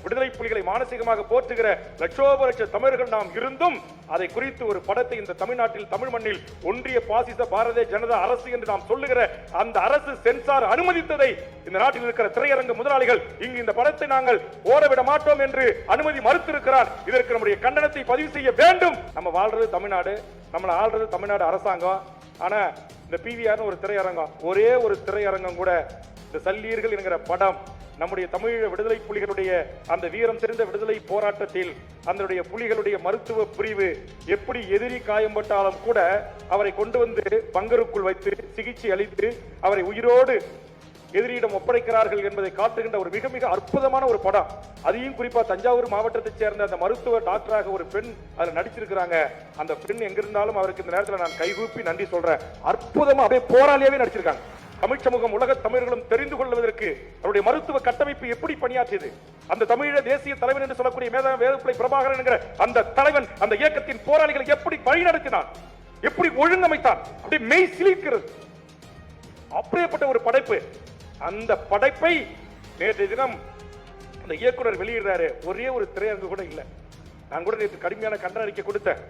விடுதலை புலிகளை மானசீகமாக போற்றுகிற லட்சோப லட்ச தமிழர்கள் நாம் இருந்தும் அதை குறித்து ஒரு படத்தை இந்த தமிழ்நாட்டில் தமிழ் மண்ணில் ஒன்றிய பாசிச பாரதிய ஜனதா அரசு என்று நாம் சொல்லுகிற அந்த அரசு சென்சார் அனுமதித்ததை இந்த நாட்டில் இருக்கிற திரையரங்கு முதலாளிகள் இங்கு இந்த படத்தை நாங்கள் ஓடவிட மாட்டோம் என்று அனுமதி மறுத்திருக்கிறார். இதற்கு நம்முடைய கண்டனத்தை பதிவு செய்ய வேண்டும். நம்ம வாழ்றது தமிழ்நாடு, நம்மளை ஆள்றது தமிழ்நாடு அரசாங்கம். ஆனா இந்த பிவிஆர் ஒரு திரையரங்கம், ஒரே ஒரு திரையரங்கம் கூட இந்த சல்லீர்கள் என்கிற படம் நம்முடைய தமிழ் விடுதலை புலிகளுடைய அந்த வீரம் தெரிந்த விடுதலை போராட்டத்தில் அந்த புலிகளுடைய மருத்துவ பிரிவு எப்படி எதிரி காயம்பட்டாலும் கூட அவரை கொண்டு வந்து பங்கருக்குள் வைத்து சிகிச்சை அளித்து அவரை உயிரோடு எதிரியிடம் ஒப்படைக்கிறார்கள் என்பதை காட்டுகின்ற ஒரு மிக மிக அற்புதமான ஒரு படம். அதையும் குறிப்பா தஞ்சாவூர் மாவட்டத்தைச் சேர்ந்த அந்த மருத்துவ டாக்டராக ஒரு பெண் அதில் நடிச்சிருக்கிறாங்க. அந்த பெண் எங்கிருந்தாலும் அவருக்கு இந்த நேரத்தில் நான் கைகூப்பி நன்றி சொல்றேன். அற்புதமா அப்படியே போராளியாவே நடிச்சிருக்காங்க. தமிழ் சமூகம் உலக தமிழர்களும் தெரிந்து கொள்வதற்கு அவருடைய மருத்துவ கட்டமைப்பு எப்படி பணியாற்றியது, அந்த தமிழக தேசிய தலைவன் என்று சொல்லக்கூடிய மேதக வேலுப்பிள்ளை பிரபாகரன் என்கிற அந்த தலைவன் அந்த இயக்கத்தின் போராளிகளை எப்படி வழிநடத்தினான், எப்படி ஒழுங்கமைத்தான், அப்படி மெய் சிலிர்க்கிறது. அப்படியேப்பட்ட ஒரு படைப்பு. அந்த படைப்பை நேற்றைய தினம் அந்த இயக்குனர் வெளியிடுறாரு. ஒரே ஒரு திரையரங்கு கூட இல்லை. நான் கூட நேற்று கடுமையான கண்டன அறிக்கை கொடுத்தேன்.